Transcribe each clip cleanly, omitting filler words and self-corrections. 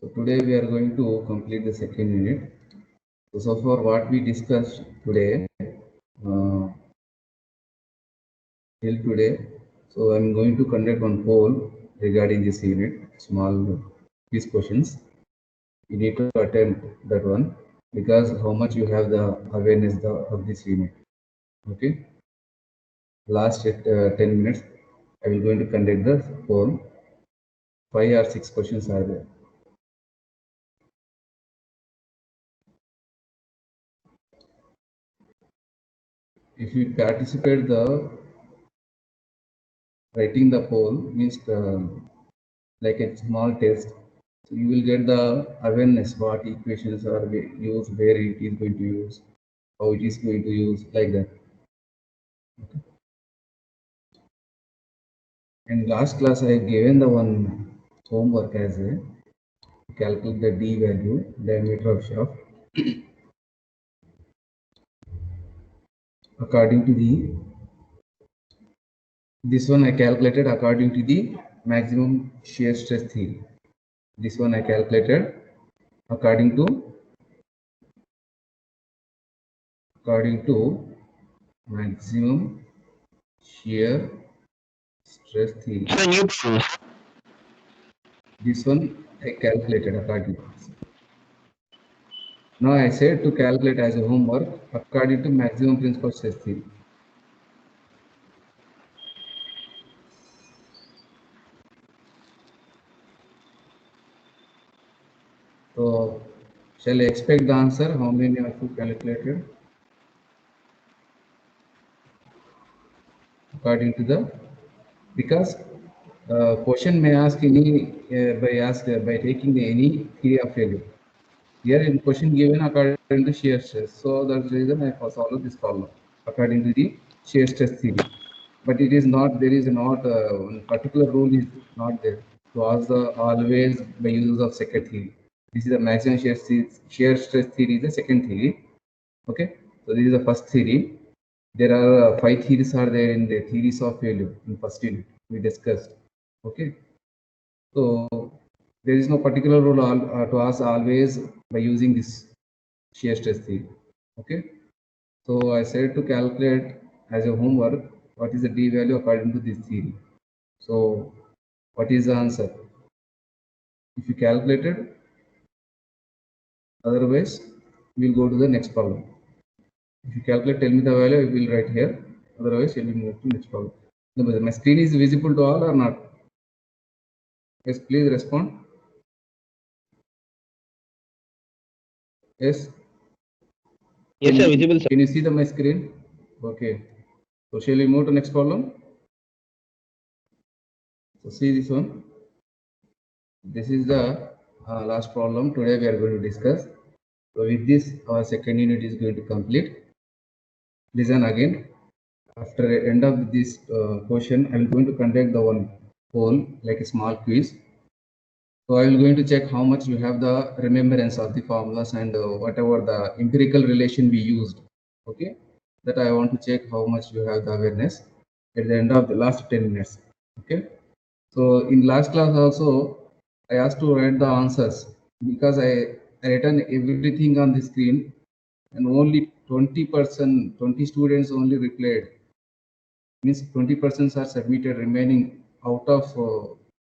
So today we are going to complete the second unit. So far what we discussed today, till today. So I'm going to conduct one poll regarding this unit, small quiz questions. You need to attempt that one because how much you have the awareness of this unit. Okay. Last 10 minutes, I will going to conduct the poll. 5 or 6 questions are there. If you participate the writing the poll means like a small test, so you will get the awareness what equations are used, where it is going to use, how it is going to use, like that. Okay. And last class I have given the one homework as a calculate the d value, diameter of shaft, according to the this one I calculated according to the maximum shear stress theory. This one I calculated according to maximum shear stress theory. This one I calculated according to this. Now I said to calculate as a homework according to maximum principal stress theory. So shall I expect the answer? How many of you calculated according to the, because question may ask any by taking any theory of failure. Here in question given according to shear stress. So that's the reason I solve this problem according to the shear stress theory. But it is not, there is not one particular rule is not there to ask the always by use of second theory. This is the maximum shear stress theory is the second theory. Okay, so this is the first theory. There are 5 theories are there in the theories of failure in first unit we discussed. Okay, so there is no particular rule to ask always by using this shear stress theory. Okay, so I said to calculate as a homework what is the d value according to this theory. So what is the answer? If you calculated, otherwise we'll go to the next problem. If you calculate, tell me the value, I will write here. Otherwise, you will move to next problem. My screen is visible to all or not? Yes, please respond. Yes. Yes, sir, visible, sir. Can you see my screen? Okay. So shall we move to next problem? So see this one. This is the last problem today we are going to discuss. So with this, our second unit is going to complete. Listen again. After the end of this question, I am going to conduct the one poll like a small quiz. So I will going to check how much you have the remembrance of the formulas and whatever the empirical relation we used. Okay, that I want to check how much you have the awareness at the end of the last 10 minutes. Okay, so in last class also I asked to write the answers because I written everything on the screen and only 20%, 20 students only replied. Means 20% are submitted, remaining out of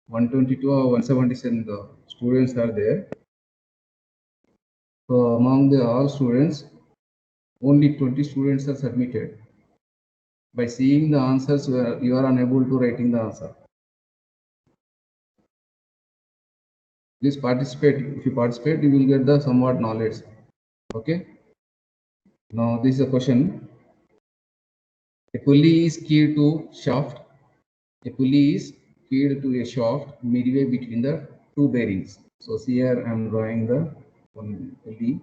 122 or 177 the students are there. So among the all students, only 20 students are submitted. By seeing the answers, you are unable to writing the answer. Please participate. If you participate, you will get the somewhat knowledge. Okay. Now this is a question. A pulley is keyed to shaft. A pulley is keyed to a shaft midway between the two bearings. So here I am drawing the one pulley.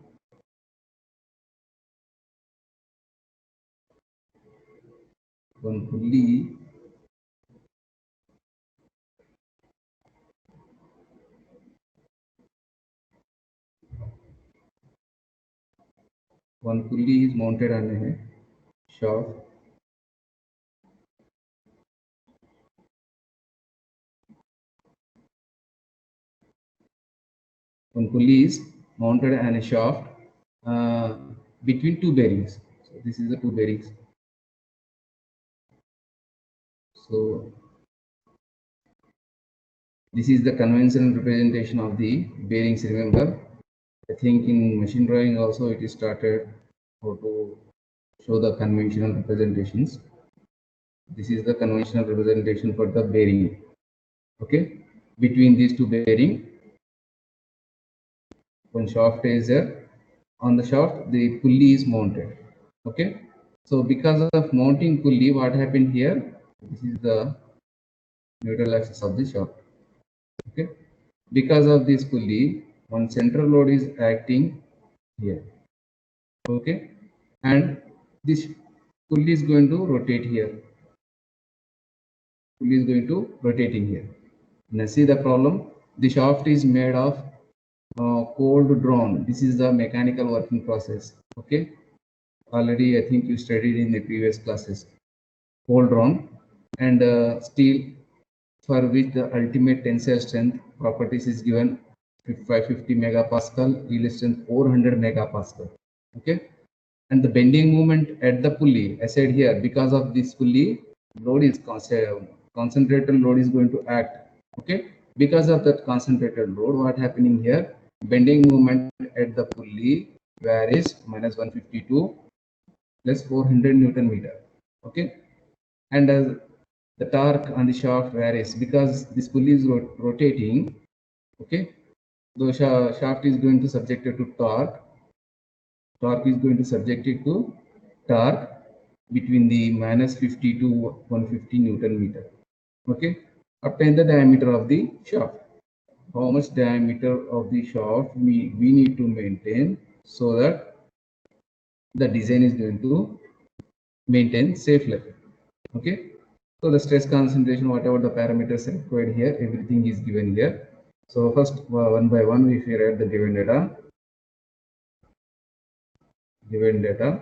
One pulley is mounted on a shaft. One pulley is mounted on a shaft between two bearings. So this is the two bearings. So this is the conventional representation of the bearings. Remember, I think in machine drawing also it is started how to show the conventional representations. This is the conventional representation for the bearing. Okay, between these two bearing, one shaft is there. On the shaft, the pulley is mounted. Okay, so because of mounting pulley, what happened here? This is the neutral axis of the shaft. Okay, because of this pulley, one central load is acting here. Okay, and this pulley is going to rotate here. Pulley is going to rotating here. Now see the problem. The shaft is made of cold drawn. This is the mechanical working process. Okay, already I think you studied in the previous classes. Cold drawn and steel, for which the ultimate tensile strength properties is given 550 megapascal, yield strength 400 megapascal. Okay, and the bending moment at the pulley, I said here, because of this pulley, load is concentrated load is going to act. Okay, because of that concentrated load, what happening here? Bending moment at the pulley varies minus 152 plus 400 Newton meter. Okay, and as the torque on the shaft varies because this pulley is rotating. Okay, the shaft is going to subject it to torque. Torque is going to subject it to torque between the minus 50 to 150 Newton meter. Okay, obtain the diameter of the shaft. How much diameter of the shaft we need to maintain so that the design is going to maintain safe life. Okay, so the stress concentration, whatever the parameters required here, everything is given here. So first one by one, if we write the given data, given data.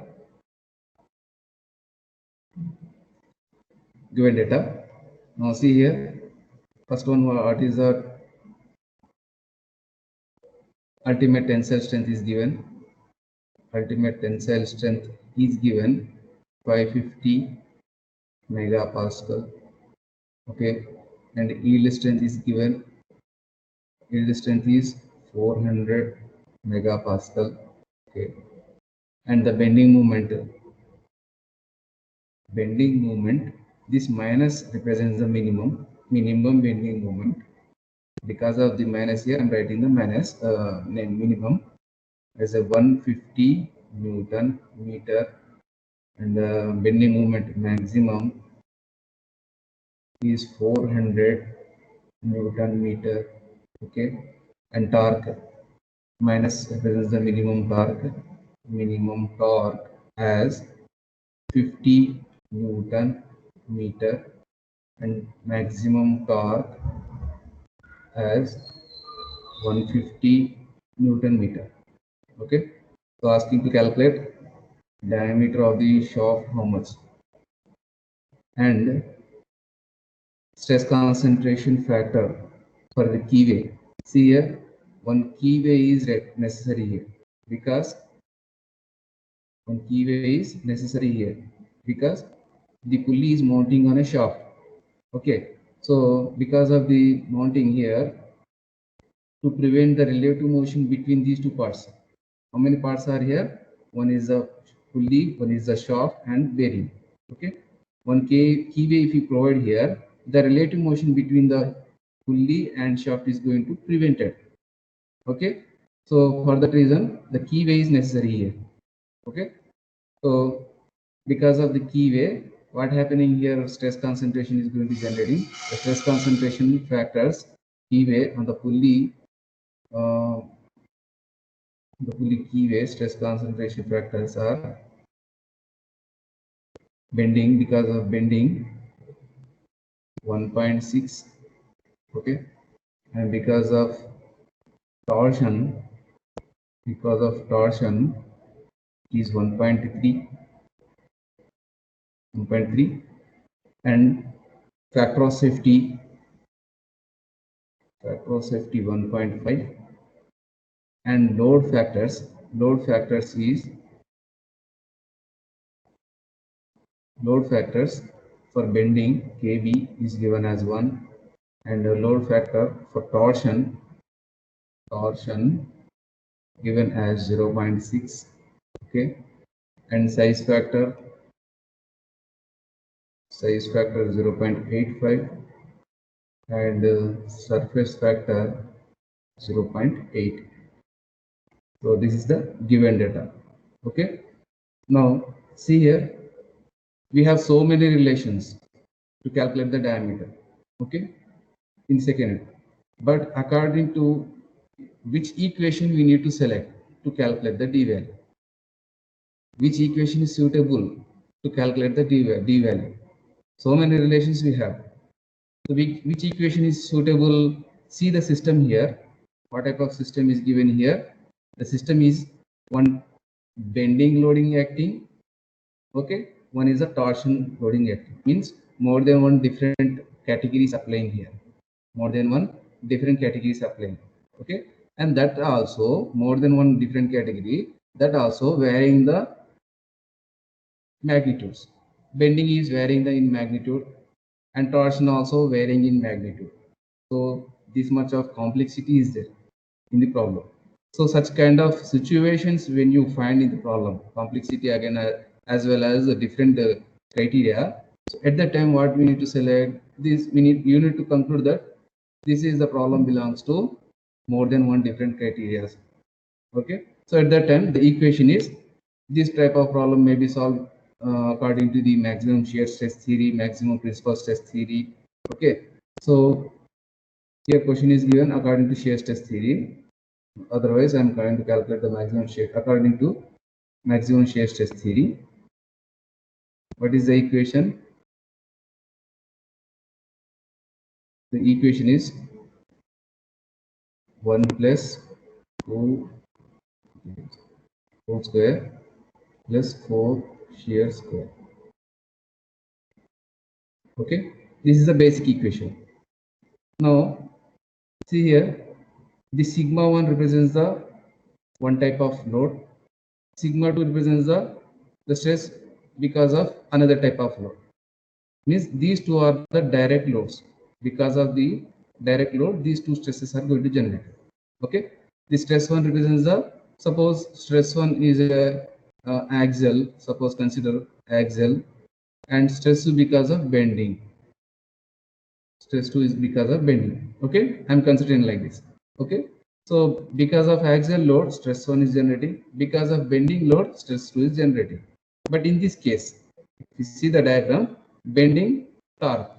Now see here, first one, what is the ultimate tensile strength is given. Ultimate tensile strength is given 550 megapascal. Okay, and yield strength is given. Yield strength is 400 megapascal. Okay, and the bending moment. This minus represents the minimum bending moment. Because of the minus here, I'm writing the minus minimum as a 150 Newton meter, and the bending moment maximum is 400 Newton meter. Okay, and torque minus represents the minimum torque as 50 Newton meter, and maximum torque as 150 Newton meter. Okay, so asking to calculate diameter of the shaft how much, and stress concentration factor for the keyway. See here, one keyway is necessary here because the pulley is mounting on a shaft. Okay, so because of the mounting here, to prevent the relative motion between these two parts. How many parts are here? One is the pulley, one is the shaft and bearing. Okay, one keyway if you provide here, the relative motion between the pulley and shaft is going to prevent it. Okay, so for that reason the keyway is necessary here. Okay, so because of the keyway, what happening here, stress concentration is going to generating the stress concentration factors keyway on the pulley. The pulley keyway stress concentration factors are bending, because of bending 1.6. Okay, and because of torsion is 1.3, and factor of safety 1.5, and load factors. Load factors for bending KB is given as 1, and the load factor for torsion given as 0.6. Okay, and size factor 0.85, and surface factor 0.8. So this is the given data. Okay, now see here, we have so many relations to calculate the diameter, okay, in second. But according to which equation we need to select to calculate the d value, which equation is suitable to calculate the d value. So many relations we have. So which equation is suitable? See the system here. What type of system is given here? The system is one bending loading acting. Okay, one is a torsion loading acting. Means more than one different categories applying here. More than one different categories applying. Okay, and that also more than one different category. That also varying the magnitudes. Bending is varying in magnitude, and torsion also varying in magnitude. So this much of complexity is there in the problem. So such kind of situations when you find in the problem, complexity again as well as the different criteria. So at that time, what we need to select this, you need to conclude that this is the problem belongs to more than one different criteria. Okay, so at that time the equation is this type of problem may be solved according to the maximum shear stress theory, maximum principal stress theory. Okay, so here question is given according to shear stress theory. Otherwise, I am trying to calculate the maximum shear according to maximum shear stress theory. What is the equation? The equation is 1 plus 2 whole square plus 4 shear square. Okay, this is the basic equation. Now, see here, the sigma 1 represents the one type of load, sigma 2 represents the stress because of another type of load. Means these two are the direct loads. Because of the direct load, these two stresses are going to generate. Okay, the stress 1 represents the, suppose stress 1 is a axial, suppose consider axial, and stress 2 because of bending. Stress 2 is because of bending. Okay, I'm considering like this. Okay, so because of axial load, stress 1 is generating. Because of bending load, stress 2 is generating. But in this case, if you see the diagram, bending, torque,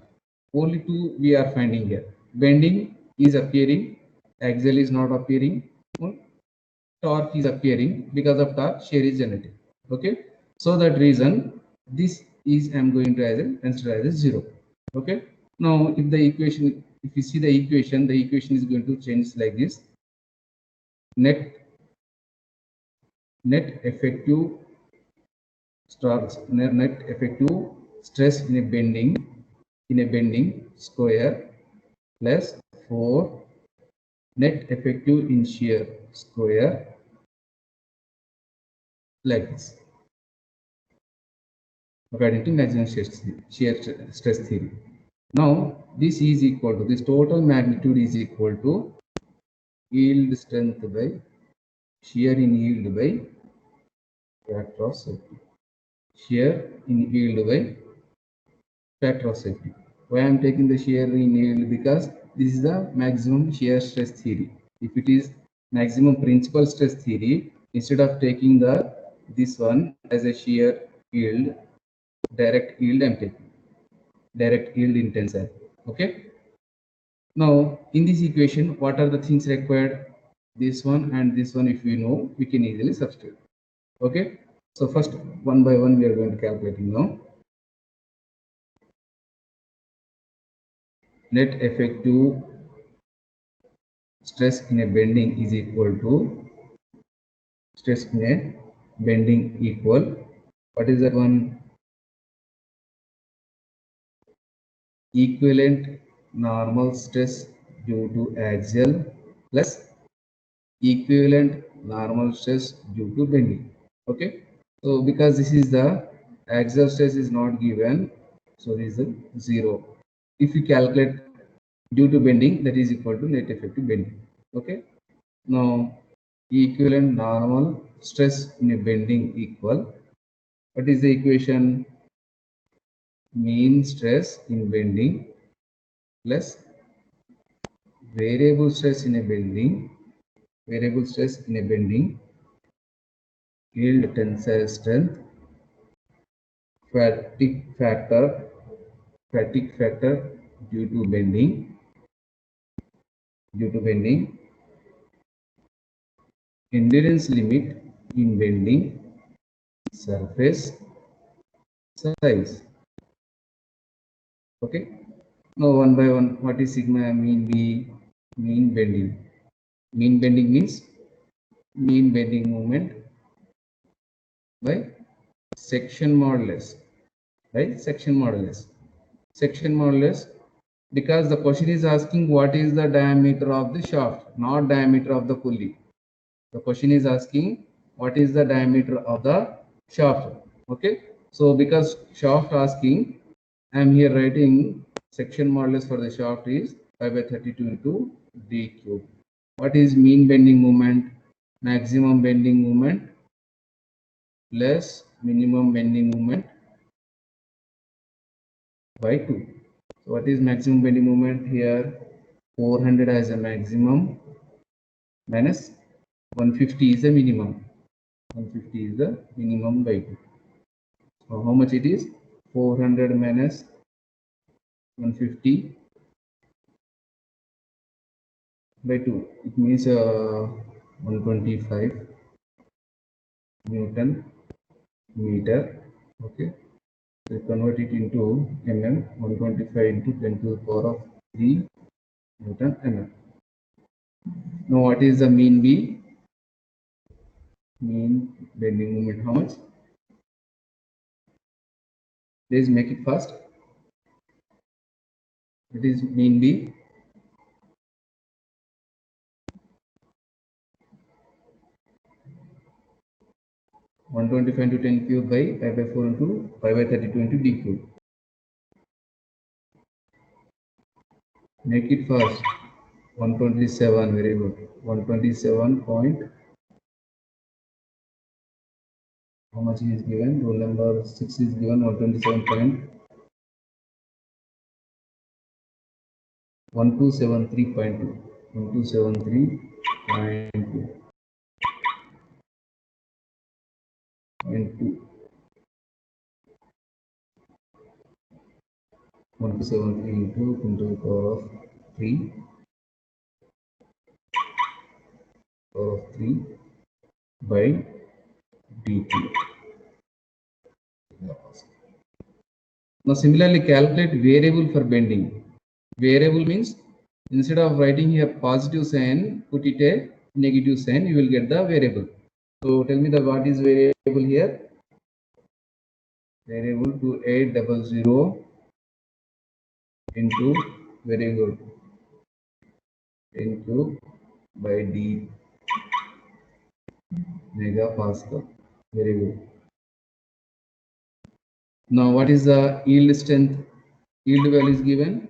only two we are finding here. Bending is appearing, axial is not appearing, torque is appearing. Because of torque, shear is generating. Okay, so that reason this is I'm going to consider as 0. Okay, now if the equation, if you see the equation is going to change like this. Net effective net effective stress in a bending square plus 4 net effective in shear square, like this, according to maximum shear stress theory. Now this is equal to, this total magnitude is equal to yield strength by shear in yield by factor of safety. Shear in yield by factor of safety. Why I am taking the shear in yield? Because this is the maximum shear stress theory. If it is maximum principal stress theory, instead of taking this one as a shear yield, direct yield I am taking, direct yield in tensile. Okay. Now in this equation, what are the things required? This one and this one, if we know, we can easily substitute. Okay. So first, one by one, we are going to calculating now. Net effective stress in a bending is equal to stress in a bending equal, what is that one? Equivalent normal stress due to axial plus equivalent normal stress due to bending. Okay, so because this is the axial stress is not given, so this is 0. If you calculate due to bending, that is equal to net effective bending. Okay, now equivalent normal stress in a bending equal, what is the equation? Mean stress in bending plus variable stress in a bending, yield tensile strength, fatigue factor due to bending, endurance limit in bending, surface size. Okay, now one by one, what is sigma mean B? Mean bending. Mean bending means mean bending moment by section modulus, right? Section modulus, because the question is asking what is the diameter of the shaft, not diameter of the pulley. The question is asking what is the diameter of the shaft. Okay, so because shaft asking, I am here writing section modulus for the shaft is pi by 32 into d cube. What is mean bending moment? Maximum bending moment plus minimum bending moment by 2. So what is maximum bending moment here? 400 as a maximum minus 150 is the minimum. 150 is the minimum by 2. So how much it is? 400 minus 150 by 2. It means 125 Newton meter. Okay. So convert it into mm. 125 into 10 to the power of 3 Newton mm. Now what is the mean B? Mean bending moment how much? Please make it fast. It is mean B. One 125 into 10 cube by pi by 4 into pi by 32 into d cube. Make it fast. 127, very good. 127 point. How much is given? Roll number 6 is given. 127 point. 1273.2. 1273.2. 1273 into 10 to the power of 3 by dt. Now similarly calculate variable for bending. Variable means instead of writing here positive sign, put it a negative sign, you will get the variable. So tell me the what is variable here? Variable 2800 into very good into by d megapascal. Very good. Now what is the yield strength? Yield value is given.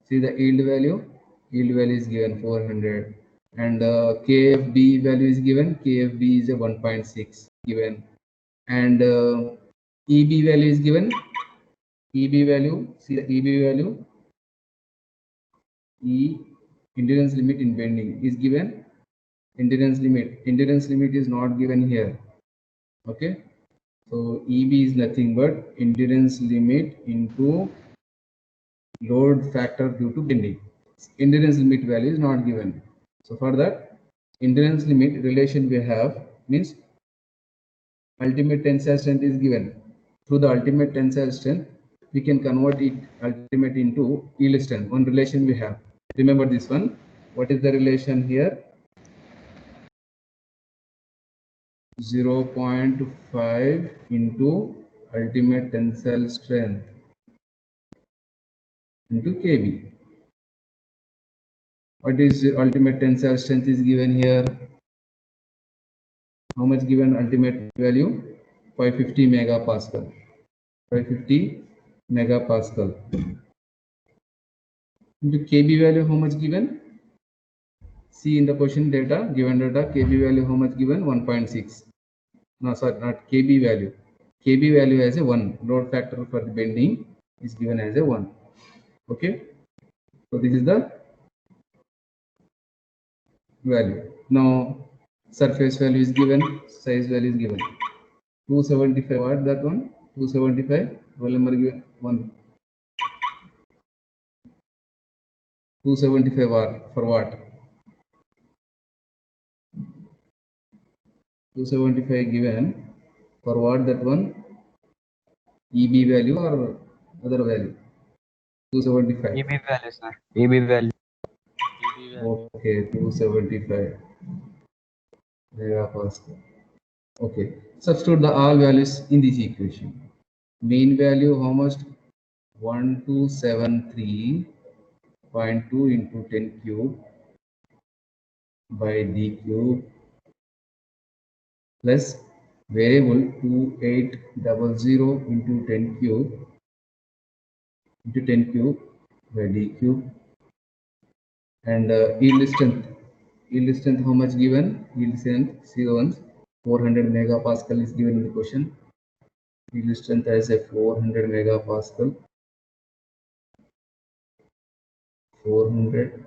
See the yield value. Yield value is given 400, and KFB value is given. KFB is a 1.6 given, and EB value is given. EB value. See the EB value. E endurance limit in bending is given. Endurance limit is not given here. Okay, so EB is nothing but endurance limit into load factor due to bending. Endurance limit value is not given. So for that endurance limit relation we have means ultimate tensile strength is given. Through the ultimate tensile strength we can convert it ultimate into yield strength. One relation we have. Remember this one. What is the relation here? 0.5 into ultimate tensile strength into kb. What is ultimate tensile strength is given here? How much given ultimate value? 550 megapascal. 550 megapascal. Into kb value, how much given? See in the question data, given data, kb value how much given? 1.6. No, sorry, not kb value. Kb value as a 1. Load factor for the bending is given as a 1. Okay. So this is the value. Now surface value is given, size value is given. 275, what that one? 275, roll number given 1. 275 R for what? 275 given for what, that one? EB value or other value? 275. EB value, sir. EB value. Okay, 275 megapascal. Okay, substitute the all values in this equation. Mean value how much? 1273.2 into 10 cube by d cube plus variable 2800 into 10 cube by d cube, and yield strength how much given? Yield strength C1 400 megapascal is given in the question. Yield strength as a 400 megapascal. 400,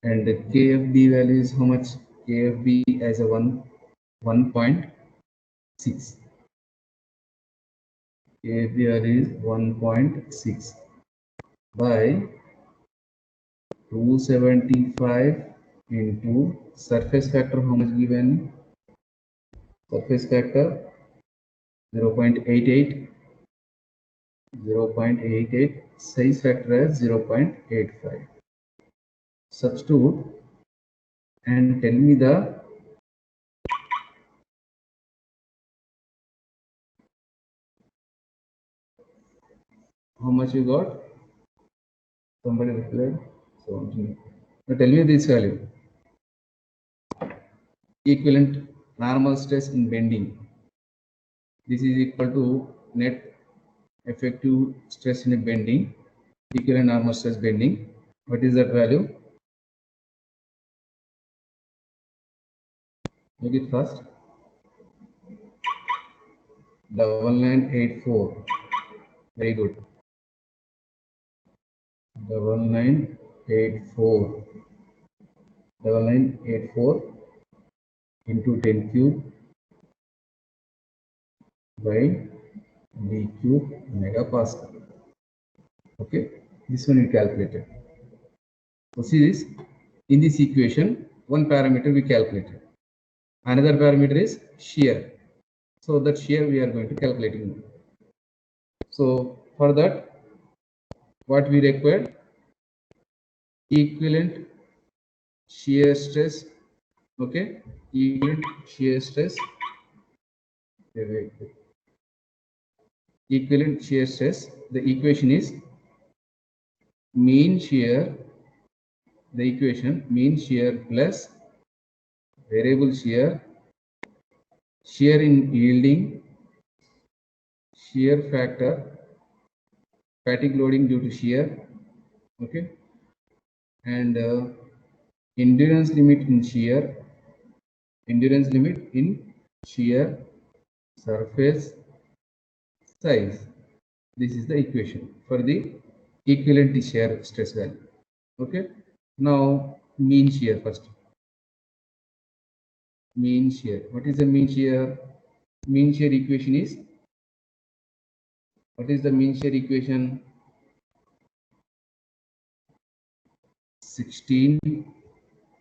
and the KFB value is how much? KFB as a 1.6. KFB value is 1.6 by 275 into surface factor how much given? Surface factor 0.88, 0.88, size factor as 0.85. Substitute and tell me the how much you got. Somebody replied. So now tell me this value. Equivalent normal stress in bending. This is equal to net effective stress in a bending. Equivalent normal stress bending. What is that value? Make it fast. 9984. Very good. 9984. 9984 into 10 cube by d cube megapascal. Okay, this one we calculated. So see this, in this equation, one parameter we calculated. Another parameter is shear. So that shear we are going to calculating. So for that, what we required? Equivalent shear stress. Okay, equivalent shear stress. Equivalent shear stress. The equation is mean shear. The equation mean shear plus variable shear, shear in yielding, shear factor, fatigue loading due to shear, okay, and endurance limit in shear, surface size. This is the equation for the equivalent shear stress value. Okay, now mean shear first. Mean shear. What is the mean shear? Mean shear equation is, what is the mean shear equation? 16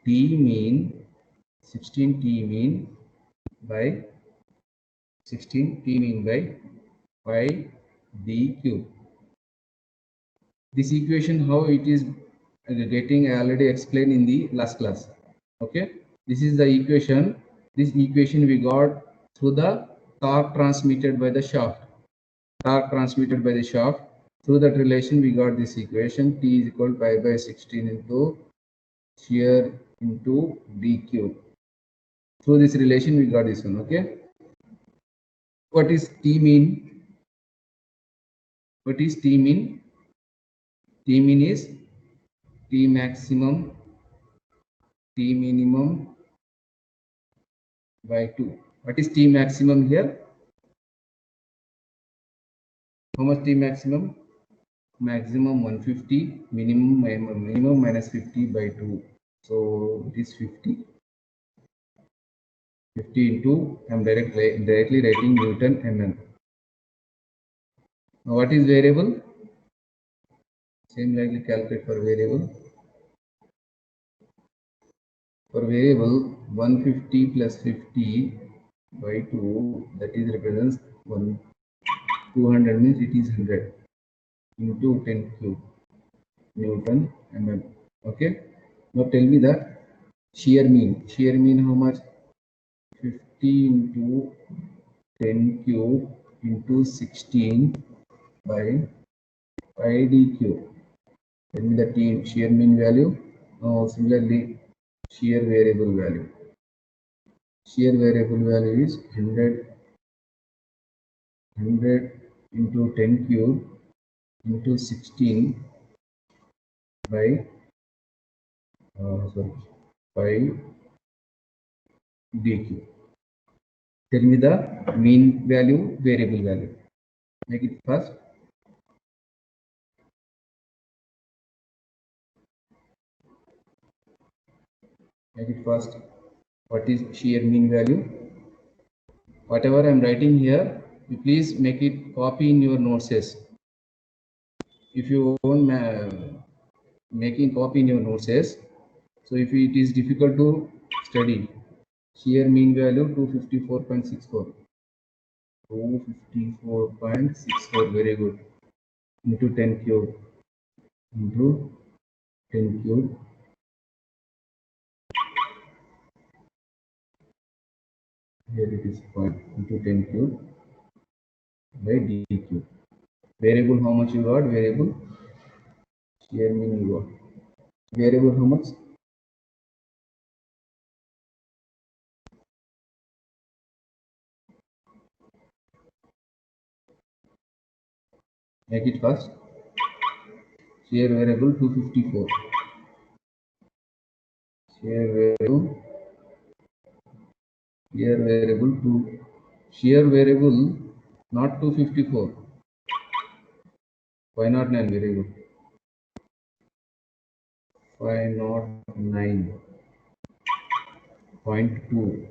T mean by 5 d cube. This equation how it is getting, I already explained in the last class. Okay, this is the equation. This equation we got through the torque transmitted by the shaft. Through that relation we got this equation. T is equal to pi by 16 into shear into d cube. Through this relation, we got this one. Okay. What is T mean? What is T mean? T mean is T maximum, T minimum by 2. What is T maximum here? How much T maximum? Maximum 150, minimum minus 50 by 2. So it is 50. 50 into, I am directly writing Newton mm. Now what is variable? Same like we calculate for variable. For variable, 150 plus 50 by 2, that is represents 200 means it is 100 into 10 cube Newton mm. Okay. Now tell me the shear mean. Shear mean how much? 50 into 10 cube into 16 by 5d cube. Tell me the shear mean value. Similarly, shear variable value. Shear variable value is 100 into 10 cube into 16 by 5 d cube. Tell me the mean value, variable value. Make it first. Make it first. What is shear mean value? Whatever I am writing here, you please make it copy in your notes. If you own making copy in your notes, so if it is difficult to study, shear mean value 254.64. 254.64, very good. Into 10 cube. Into 10 cube. Here it is point into 10 cube by d cube. Variable how much you got? Variable shear mean you got. Variable how much? Make it fast. Shear variable 254. Shear variable 2. Shear variable not 254. Why not 9? Very good. 509.2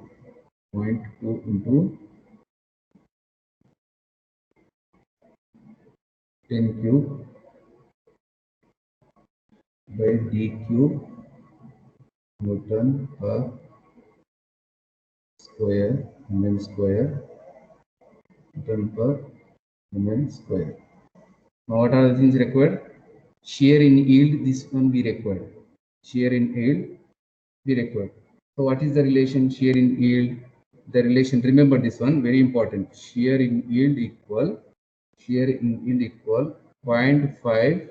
into 10 cube by d cube Newton per square mm square Newton per mm square. Now what are the things required? Shear in yield, this one be required. Shear in yield be required. So what is the relation shear in yield? The relation, remember this one, very important. Shear in yield equal 0.5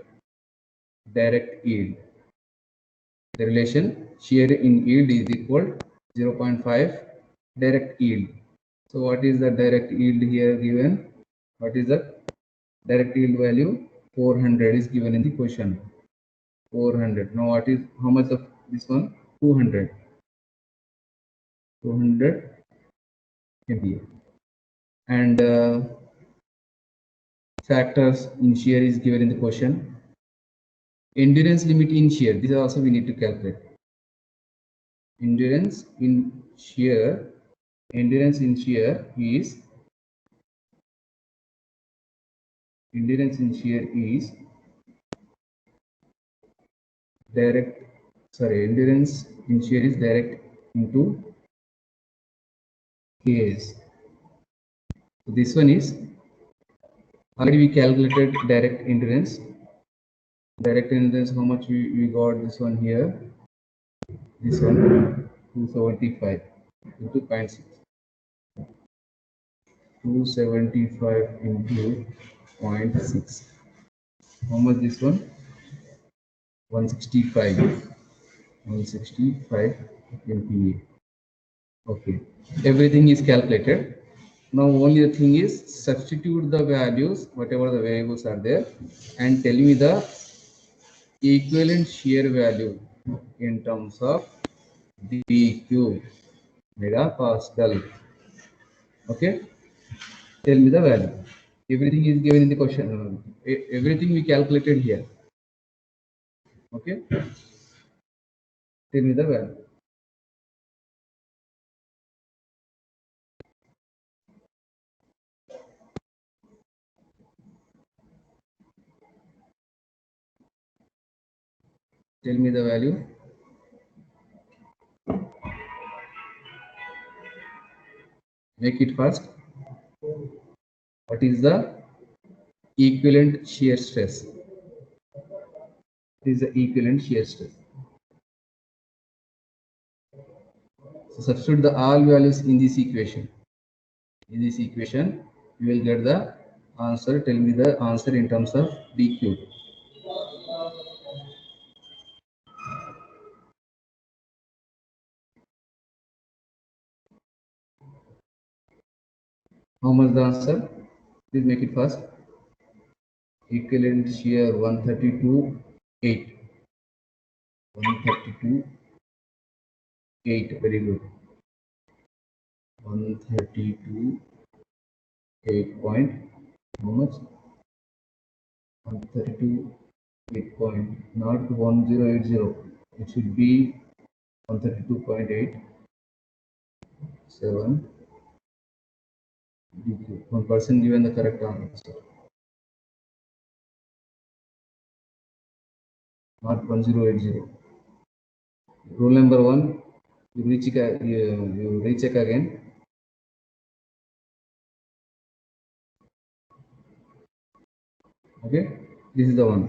direct yield. The relation shear in yield is equal 0.5 direct yield. So what is the direct yield here given? What is the direct yield value? 400 is given in the question. 400. Now what is, how much of this one? 200. 200 MPa. And factors in shear is given in the question. Endurance limit in shear, this also we need to calculate. Endurance in shear is direct, endurance in shear is direct into Ks. So this one is already we calculated direct endurance. Direct endurance, how much we got this one here? This one 275 into 0.6. 275 into 0.6. How much this one? 165. 165 MPa. Okay, everything is calculated. Now only the thing is substitute the values, whatever the variables are there, and tell me the equivalent shear value in terms of dq megapascal. Okay, tell me the value. Everything is given in the question. Everything we calculated here. Okay, tell me the value. Tell me the value. Make it fast. What is the equivalent shear stress? What is the equivalent shear stress? So substitute the all values in this equation. In this equation, you will get the answer. Tell me the answer in terms of dq. How much the answer? Please make it fast. Equivalent shear 132.8. 132.8. Very good. 132.8 point. How much? 132.8 point. Not 1080. It should be 132.87. One person given the correct answer. Not 1080. Rule number 1, you recheck again. Okay, this is the one.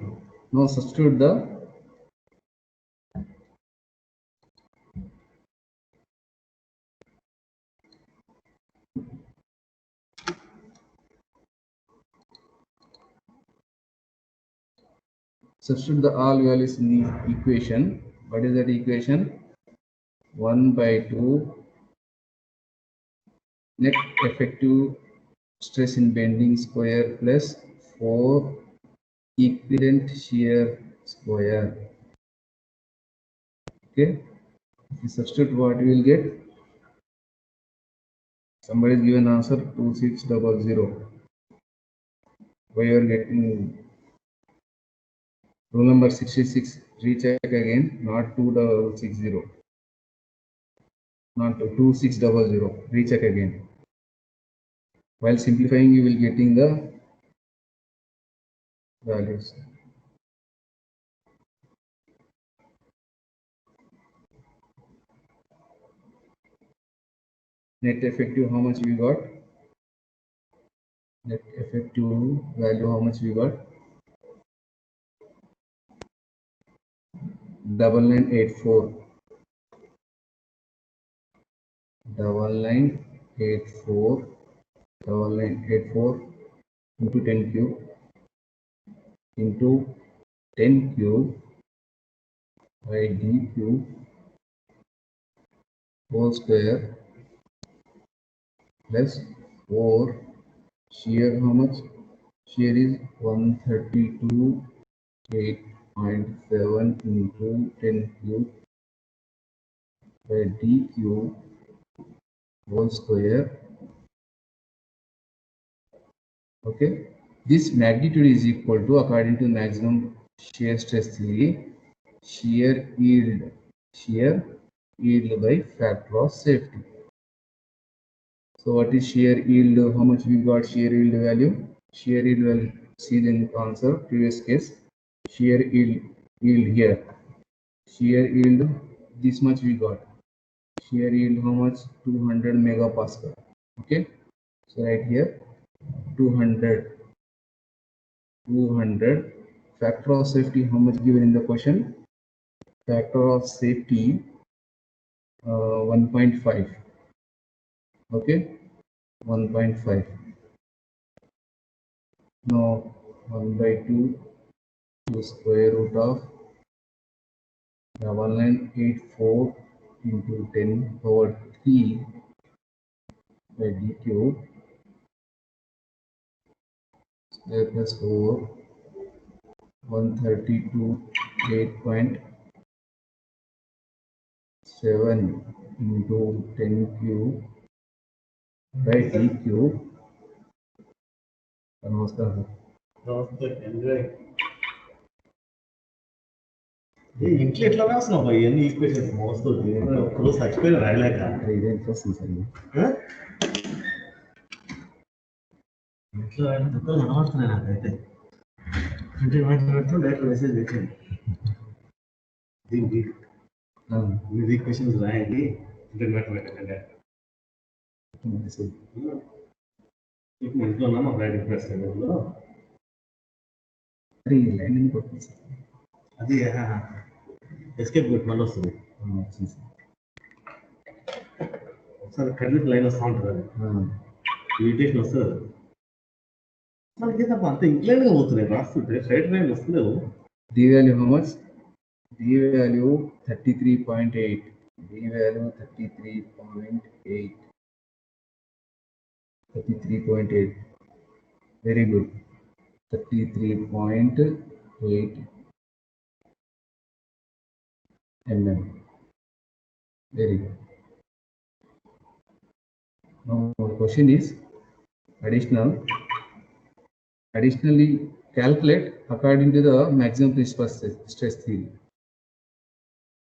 Now substitute the all values in the equation. What is that equation? 1 by 2 net effective stress in bending square plus 4 equivalent shear square. Okay, if you substitute, what you will get? Somebody is given answer 2600. Why you are getting rule number 66? Recheck again, not 2660, not 2600. Recheck again. While simplifying, you will getting the values. Net effective, how much we got? Net effective value, how much we got? 9984. 9984. 9984 into 10 cube into 10 cube by d cube whole square plus 4 shear. How much? Shear is 132.8.7 into 10 cube by d cube whole square. Okay, this magnitude is equal to, according to maximum shear stress theory, shear yield by factor of safety. So what is shear yield? How much we got shear yield value? Shear yield value, see the answer, previous case. Shear yield here. Shear yield, this much we got. Shear yield how much? 200 megapascal. Okay, so right here 200. Factor of safety, how much given in the question? Factor of safety 1.5. Okay, 1.5. Now 1 by 2 to square root of 1984 into 10 power 3 by d cube square plus 4 132 8.7 into 10 cube by d cube. नमस्कार ఇంట్లో ఎట్లా రాస్తున్నావు ఇవన్నీ equations మోస్తుంది ఒక్కరోజు చచ్చిపోయిన రాయలేక ఇదే interest sir ఇంట్లో రాయలేదు కనబడుతున్నాయి నాకైతే అంటే డైరెక్ట్ మెసేజ్ పెట్టండి దీనికి మీరు ఈక్వేషన్స్ రాయండి ఇంటర్నెట్ పెట్టండి ఇప్పుడు ఇంట్లో ఉన్నా మా రైడింగ్ ప్రెస్ లో లైనింగ్ కొట్టింది సార్ అది ఎస్కేప్ కొట్టి మళ్ళీ వస్తుంది ఒకసారి కరెంట్ లైన్ వస్తూ ఉంటుంది అది ఇరిటేషన్ వస్తుంది మనకి తప్ప అంత ఇంక్లైన్గా పోతున్నాయి రాస్తుంటే స్ట్రైట్ లైన్ వస్తలేవు d value how much? D value 33.8. D value 33.8. 33.8. Very good. 33.8 mm. Very good. Now the question is additionally calculate according to the maximum principal stress theory.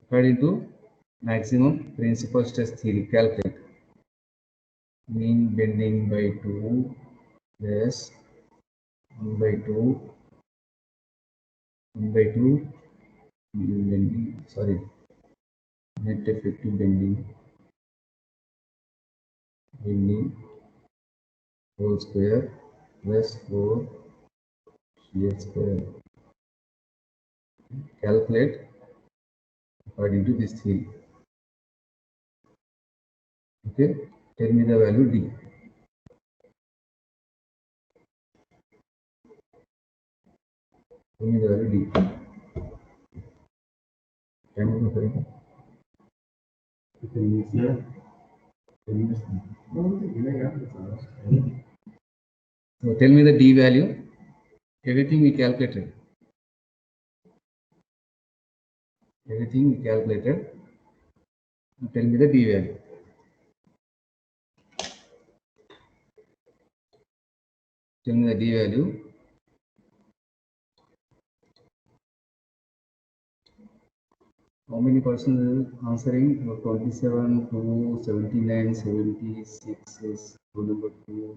According to maximum principal stress theory, calculate mean bending by 2 plus 1 by 2 mean bending, sorry, net effective bending whole square plus 4 shear square. Calculate according to this theory. Okay, tell me the value D. Tell me the value D. Can you do it? You can use that. So tell me the D value. Everything we calculated. Everything we calculated. Now tell me the D value. Tell me the D value. How many persons answering? 27 to 79, 76 is rule number 2.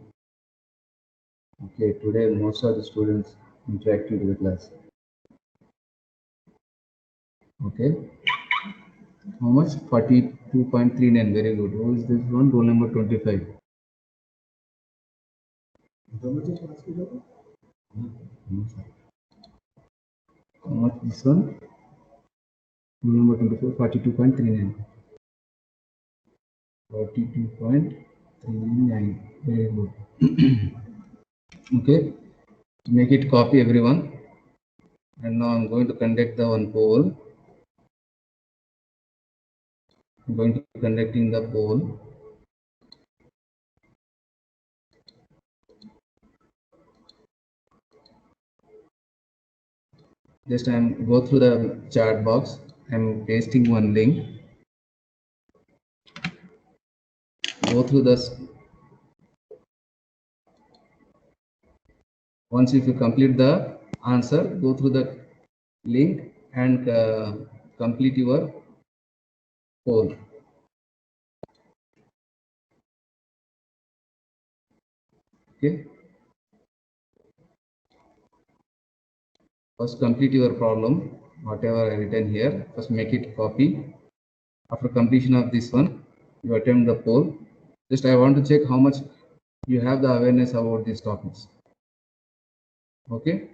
Okay, today most of the students interacting with the class. Okay. How much? 42.39. Very good. Who is this one? Rule number 25. How much this one? Rule number 24, 42.39. 42.39. Very good. Okay. Make it copy everyone. And now I'm going to conduct the one poll. I'm going to conducting the poll. Just I'm go through the chat box. I'm pasting one link. Go through this. Once if you complete the answer, go through the link and complete your poll. Okay. First complete your problem, whatever I written here. First make it copy. After completion of this one, you attempt the poll. Just I want to check how much you have the awareness about these topics. Okay.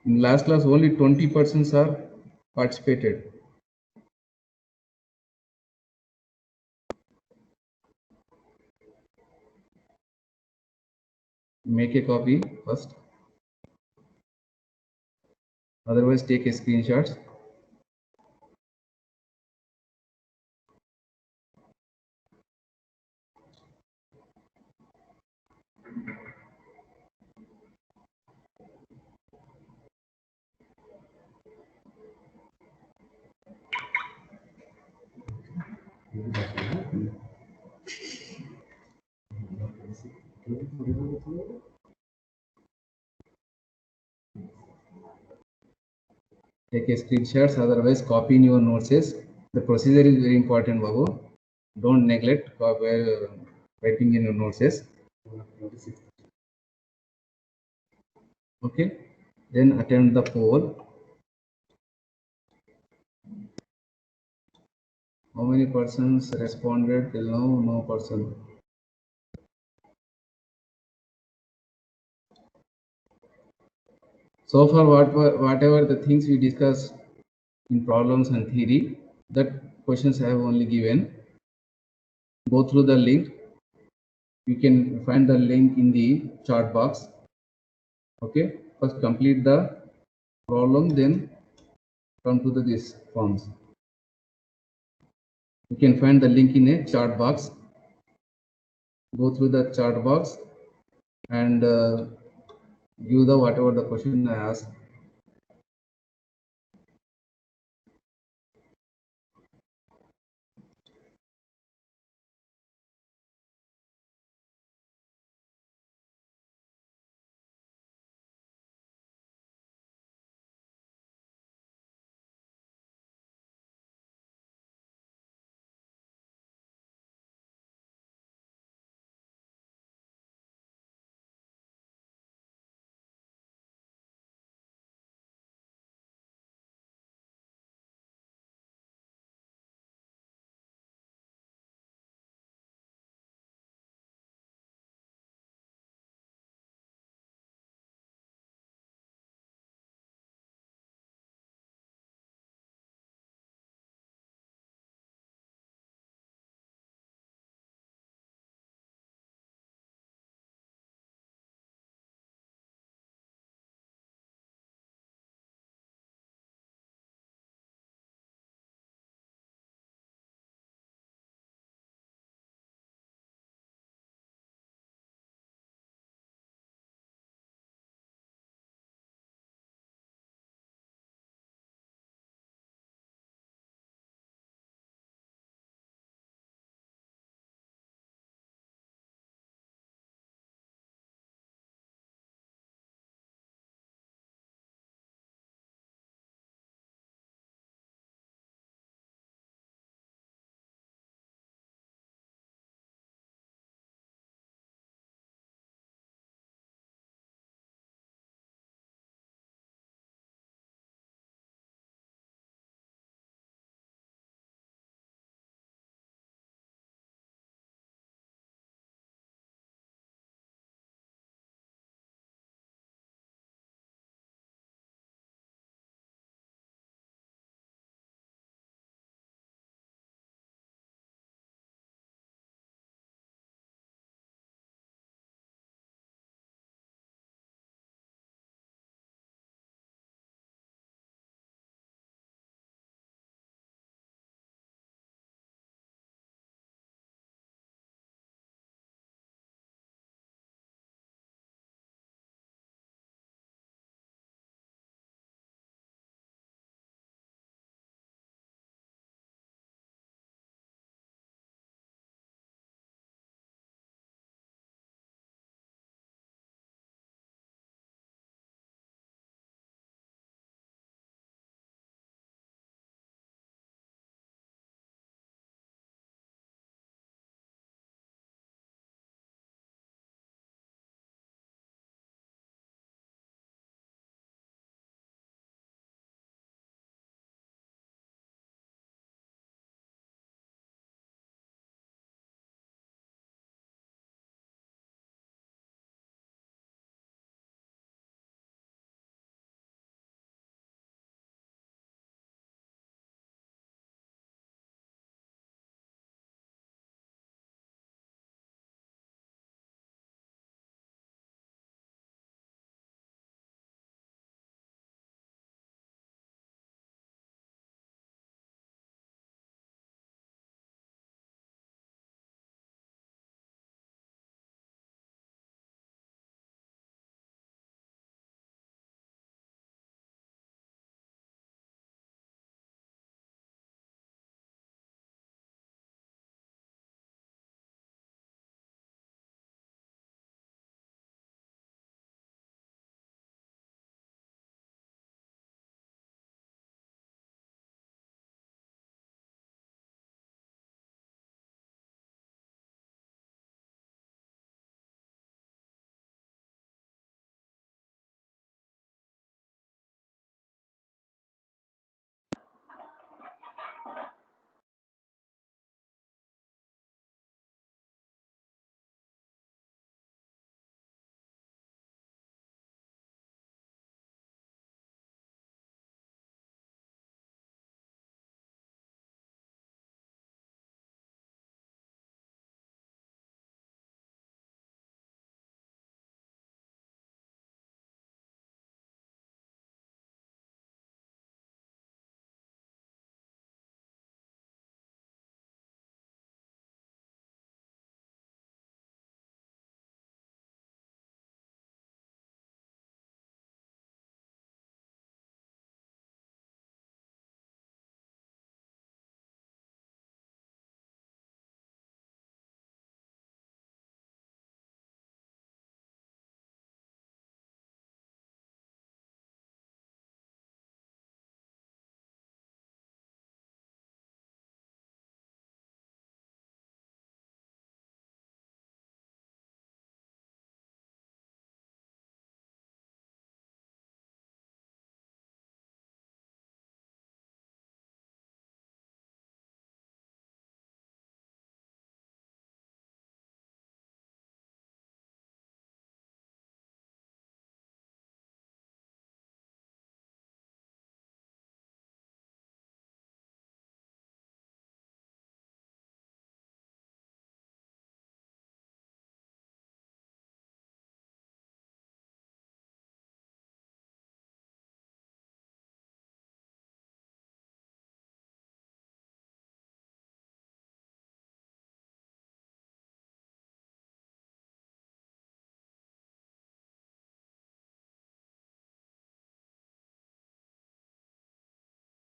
In last class, only 20% are participated. Make a copy first. Otherwise, take a screenshot. Take a screenshots, otherwise copy in your notes. The procedure is very important, Babu. Don't neglect writing in your notes. Okay, then attempt the poll. How many persons responded till now? No person. So far, whatever the things we discussed in problems and theory, that questions I have only given. Go through the link. You can find the link in the chat box. Okay, first complete the problem, then come to this forms. You can find the link in a chat box. Go through the chat box and give the whatever the question I asked.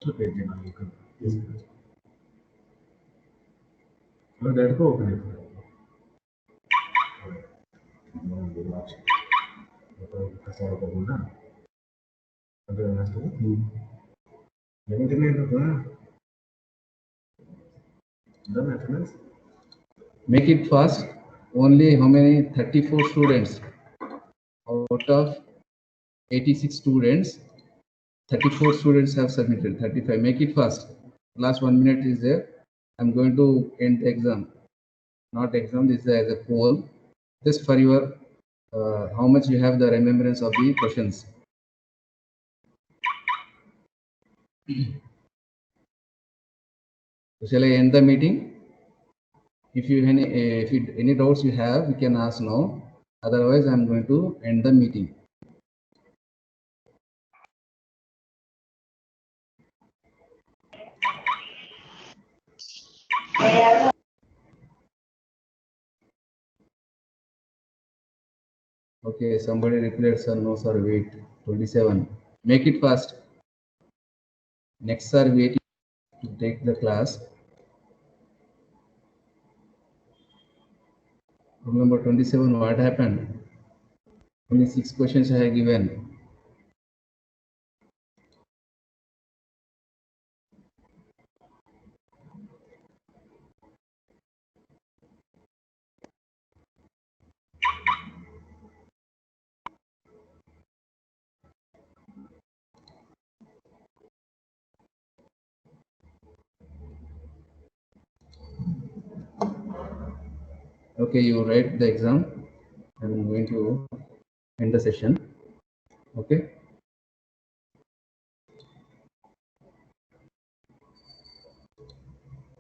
Page now you can. Yes. Well, that go open it. Kasar apa guna? Ada yang masuk? Yang ini itu apa? Done attendance? Make it fast. Only how many? 34 students out of 86 students. 34 students have submitted. 35. Make it fast. Last 1 minute is there. I'm going to end the exam. Not exam. This is as a poll. Just for your how much you have the remembrance of the questions. So shall I end the meeting? If you any doubts you have, you can ask now. Otherwise, I'm going to end the meeting. Okay, somebody replied, sir. No, sir. Wait. 27. Make it fast. Next, sir, waiting to take the class. Room number 27. What happened? Only 6 questions I have given. Okay, you write the exam. I'm going to end the session. Okay.